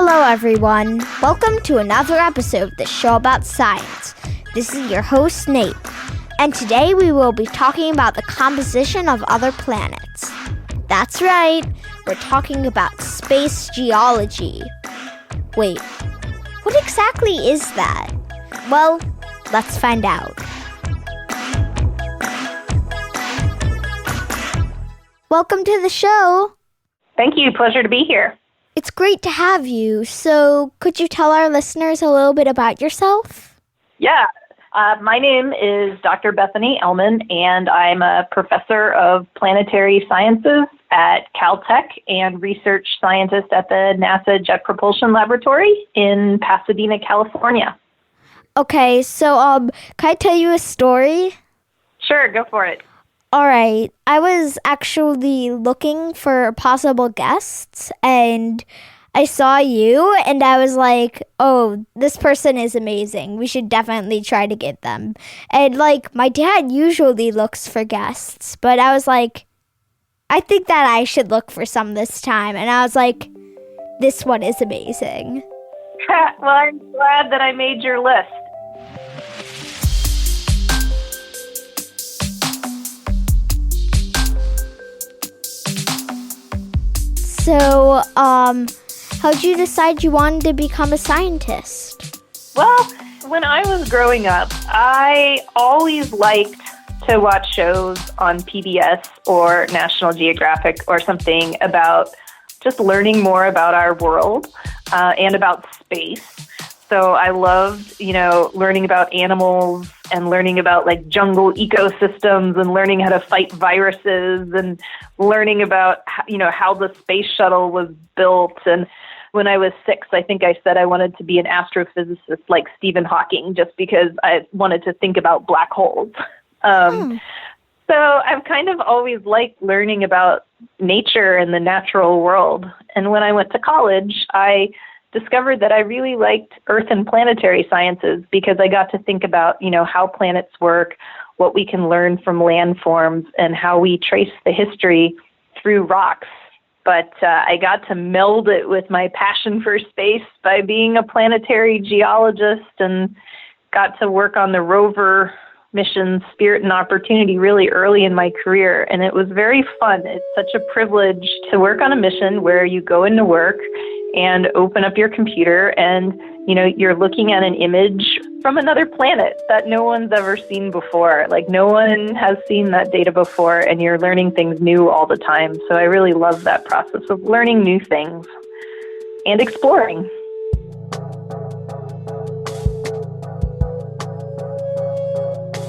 Hello everyone, welcome to another episode of the show about science. This is your host Nate, and today we will be talking about the composition of other planets. That's right, we're talking about space geology. Wait, what exactly is that? Well, let's find out. Welcome to the show. Thank you, pleasure to be here. It's great to have you. So, could you tell our listeners a little bit about yourself? Yeah, my name is Dr. Bethany Ehlmann, and I'm a professor of planetary sciences at CalTech and research scientist at the NASA Jet Propulsion Laboratory in Pasadena, California. Okay, so can I tell you a story? Sure, go for it. All right, I was actually looking for possible guests, and I saw you, and I was like, oh, this person is amazing. We should definitely try to get them. And, my dad usually looks for guests, but I was like, I think that I should look for some this time. And I was like, this one is amazing. Well, I'm glad that I made your list. So, how'd you decide you wanted to become a scientist? Well, when I was growing up, I always liked to watch shows on PBS or National Geographic or something about just learning more about our world and about space. So I loved, learning about animals and learning about jungle ecosystems and learning how to fight viruses and learning about, how the space shuttle was built. And when I was 6, I think I said I wanted to be an astrophysicist like Stephen Hawking just because I wanted to think about black holes. So I've kind of always liked learning about nature and the natural world. And when I went to college, I discovered that I really liked Earth and planetary sciences because I got to think about, how planets work, what we can learn from landforms, and how we trace the history through rocks. But I got to meld it with my passion for space by being a planetary geologist and got to work on the rover mission Spirit and Opportunity really early in my career. And it was very fun. It's such a privilege to work on a mission where you go into work and open up your computer and, you're looking at an image from another planet that no one's ever seen before. No one has seen that data before, and you're learning things new all the time. So I really love that process of learning new things and exploring.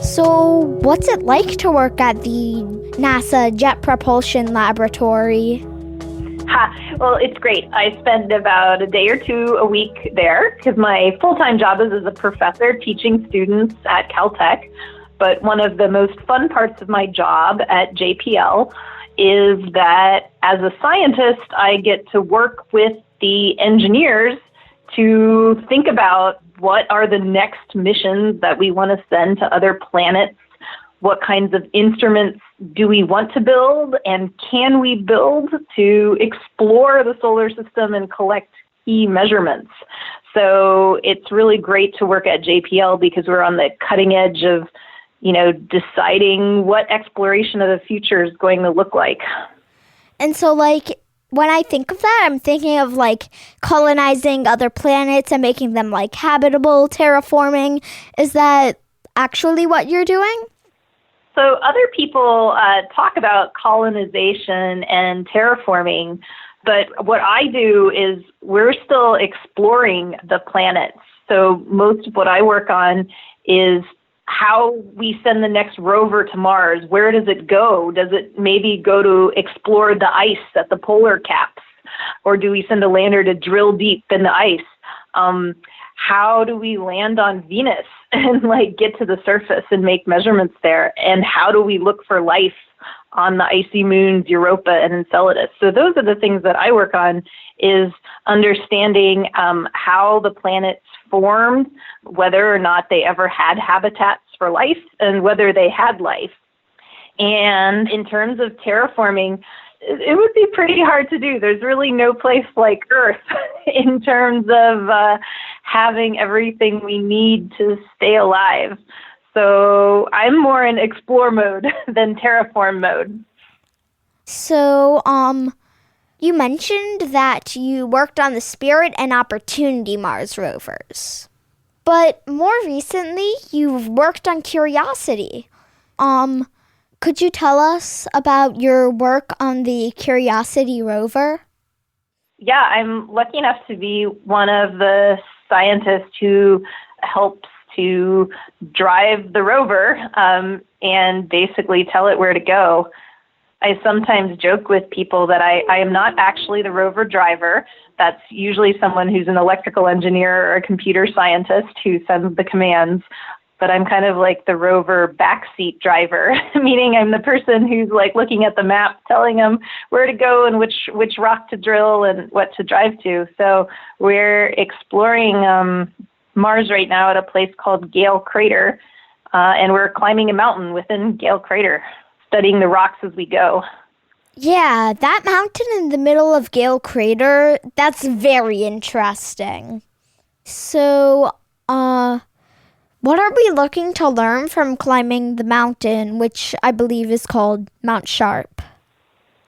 So, what's it like to work at the NASA Jet Propulsion Laboratory? Well, it's great. I spend about a day or two a week there because my full-time job is as a professor teaching students at CalTech. But one of the most fun parts of my job at JPL is that as a scientist, I get to work with the engineers to think about what are the next missions that we want to send to other planets. What kinds of instruments do we want to build, and can we build to explore the solar system and collect key measurements? So it's really great to work at JPL because we're on the cutting edge of, deciding what exploration of the future is going to look like. And so, when I think of that, I'm thinking of, colonizing other planets and making them, habitable, terraforming. Is that actually what you're doing? So other people talk about colonization and terraforming, but what I do is we're still exploring the planets. So most of what I work on is how we send the next rover to Mars. Where does it go? Does it maybe go to explore the ice at the polar caps? Or do we send a lander to drill deep in the ice? How do we land on Venus and get to the surface and make measurements there? And how do we look for life on the icy moons Europa and Enceladus? So those are the things that I work on, is understanding how the planets formed, whether or not they ever had habitats for life, and whether they had life. And in terms of terraforming, it would be pretty hard to do. There's really no place like Earth in terms of having everything we need to stay alive. So I'm more in explore mode than terraform mode. So, you mentioned that you worked on the Spirit and Opportunity Mars rovers. But more recently, you've worked on Curiosity. Could you tell us about your work on the Curiosity rover? Yeah, I'm lucky enough to be one of the scientists who helps to drive the rover and basically tell it where to go. I sometimes joke with people that I am not actually the rover driver. That's usually someone who's an electrical engineer or a computer scientist who sends the commands. But I'm kind of like the rover backseat driver, meaning I'm the person who's like looking at the map, telling them where to go and which rock to drill and what to drive to. So we're exploring Mars right now at a place called Gale Crater, and we're climbing a mountain within Gale Crater, studying the rocks as we go. Yeah, that mountain in the middle of Gale Crater, that's very interesting. So, what are we looking to learn from climbing the mountain, which I believe is called Mount Sharp?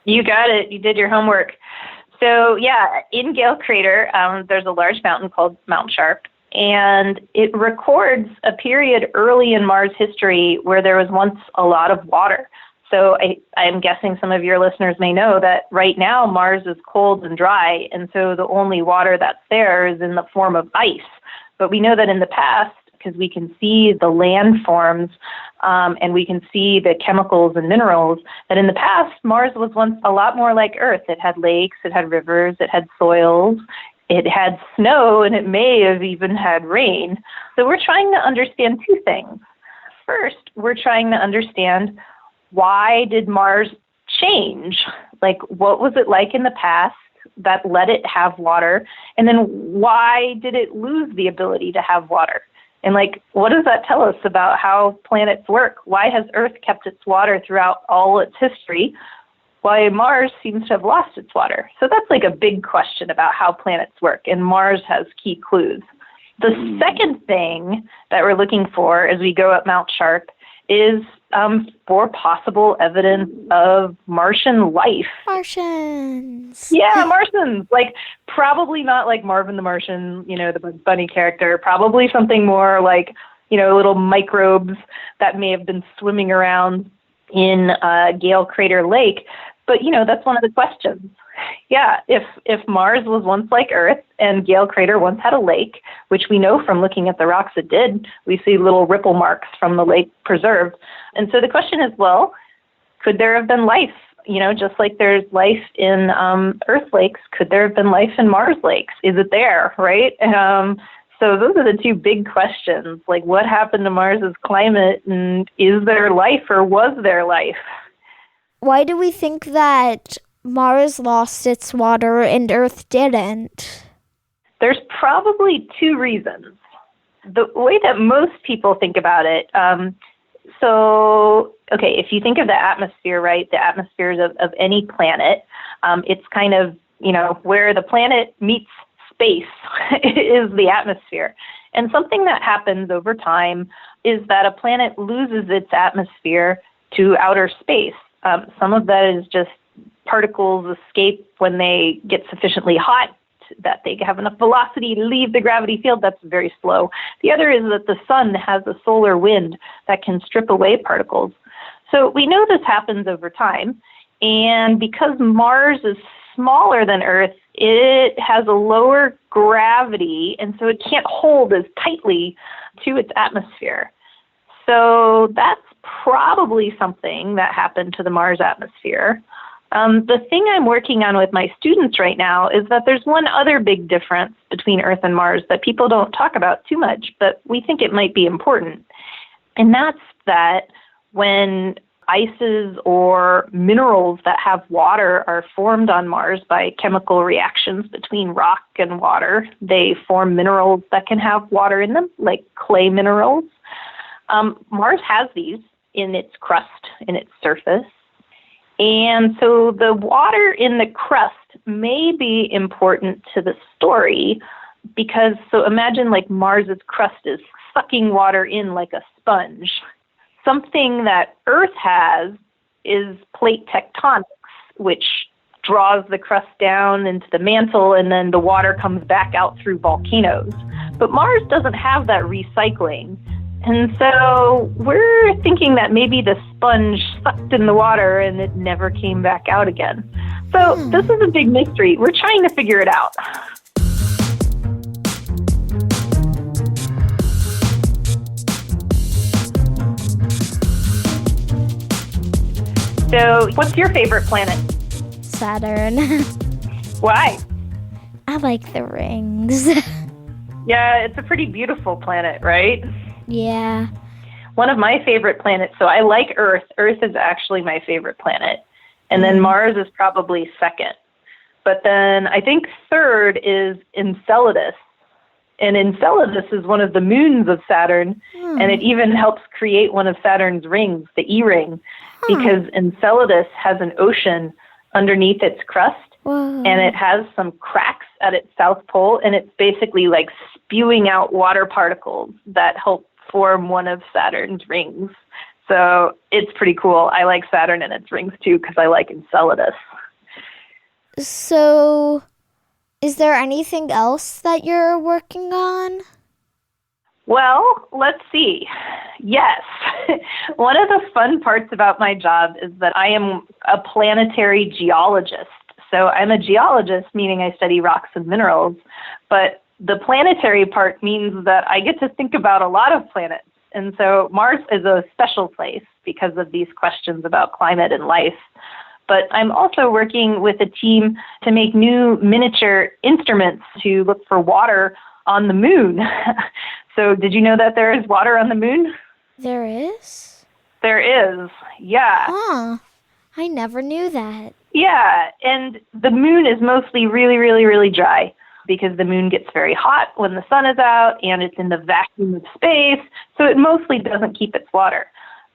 You got it. You did your homework. So, yeah, in Gale Crater, there's a large mountain called Mount Sharp, and it records a period early in Mars history where there was once a lot of water. So I'm guessing some of your listeners may know that right now Mars is cold and dry, and so the only water that's there is in the form of ice. But we know that in the past, because we can see the landforms and we can see the chemicals and minerals, that in the past Mars was once a lot more like Earth. It had lakes, it had rivers, it had soils, it had snow, and it may have even had rain. So we're trying to understand two things. First, we're trying to understand, why did Mars change? Like, what was it like in the past that let it have water? And then why did it lose the ability to have water? And like, what does that tell us about how planets work? Why has Earth kept its water throughout all its history, while Mars seems to have lost its water? So that's like a big question about how planets work, and Mars has key clues. The second thing that we're looking for as we go up Mount Sharp is for possible evidence of Martian life. Martians! Yeah, Martians. Like, probably not like Marvin the Martian, the Bugs Bunny character. Probably something more like, little microbes that may have been swimming around in Gale Crater Lake. But, that's one of the questions. Yeah, if Mars was once like Earth and Gale Crater once had a lake, which we know from looking at the rocks it did, we see little ripple marks from the lake preserved. And so the question is, well, could there have been life? Just like there's life in Earth lakes, could there have been life in Mars lakes? Is it there, right? So those are the two big questions, like what happened to Mars's climate, and is there life or was there life? Why do we think that Mars lost its water and Earth didn't? There's probably two reasons. The way that most people think about it, if you think of the atmosphere, right, the atmospheres of any planet, it's kind of, where the planet meets space is the atmosphere. And something that happens over time is that a planet loses its atmosphere to outer space. Some of that is just particles escape when they get sufficiently hot, that they have enough velocity to leave the gravity field. That's very slow. The other is that the sun has a solar wind that can strip away particles. So we know this happens over time. And because Mars is smaller than Earth, it has a lower gravity, and so it can't hold as tightly to its atmosphere. So that's probably something that happened to the Mars atmosphere. The thing I'm working on with my students right now is that there's one other big difference between Earth and Mars that people don't talk about too much, but we think it might be important. And that's that when ices or minerals that have water are formed on Mars by chemical reactions between rock and water, they form minerals that can have water in them, like clay minerals. Mars has these in its crust, in its surface. And so the water in the crust may be important to the story because, so imagine like Mars's crust is sucking water in like a sponge. Something that Earth has is plate tectonics, which draws the crust down into the mantle and then the water comes back out through volcanoes. But Mars doesn't have that recycling. And so we're thinking that maybe the sponge sucked in the water and it never came back out again. So this is a big mystery. We're trying to figure it out. So what's your favorite planet? Saturn. Why? I like the rings. Yeah, it's a pretty beautiful planet, right? Yeah. One of my favorite planets, so I like Earth. Earth is actually my favorite planet. And then Mars is probably second. But then I think third is Enceladus. And Enceladus is one of the moons of Saturn, and it even helps create one of Saturn's rings, the E-ring, because Enceladus has an ocean underneath its crust, and it has some cracks at its south pole, and it's basically like spewing out water particles that help form one of Saturn's rings. So it's pretty cool. I like Saturn and its rings too because I like Enceladus. So, is there anything else that you're working on? Well, let's see. Yes. One of the fun parts about my job is that I am a planetary geologist. So I'm a geologist, meaning I study rocks and minerals, but the planetary part means that I get to think about a lot of planets. And so Mars is a special place because of these questions about climate and life. But I'm also working with a team to make new miniature instruments to look for water on the moon. So did you know that there is water on the moon? There is? There is, yeah. Huh. I never knew that. Yeah, and the moon is mostly really, really, really dry because the moon gets very hot when the sun is out and it's in the vacuum of space, so it mostly doesn't keep its water.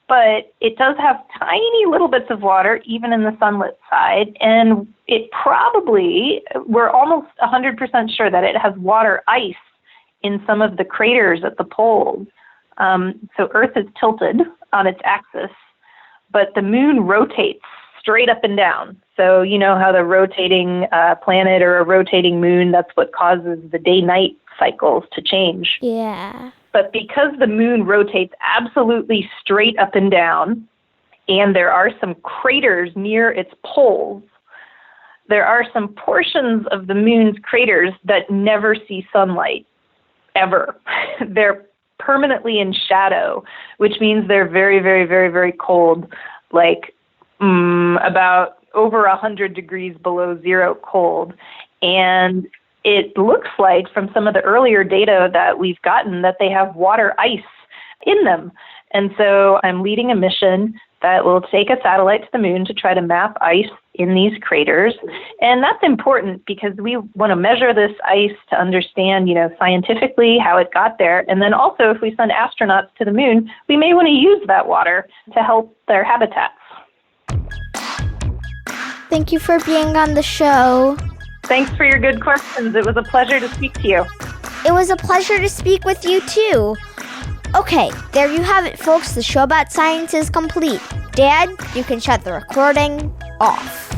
But it does have tiny little bits of water, even in the sunlit side, and it probably, we're almost 100% sure that it has water ice in some of the craters at the poles. So Earth is tilted on its axis, but the moon rotates straight up and down. So you know how the rotating planet or a rotating moon, that's what causes the day-night cycles to change. Yeah. But because the moon rotates absolutely straight up and down, and there are some craters near its poles, there are some portions of the moon's craters that never see sunlight, ever. They're permanently in shadow, which means they're very, very, very, very cold, like about over 100 degrees below zero cold. And it looks like from some of the earlier data that we've gotten that they have water ice in them. And so I'm leading a mission that will take a satellite to the moon to try to map ice in these craters. And that's important because we want to measure this ice to understand, scientifically how it got there. And then also if we send astronauts to the moon, we may want to use that water to help their habitats. Thank you for being on the show. Thanks for your good questions. It was a pleasure to speak to you. It was a pleasure to speak with you, too. Okay, there you have it, folks. The show about science is complete. Dad, you can shut the recording off.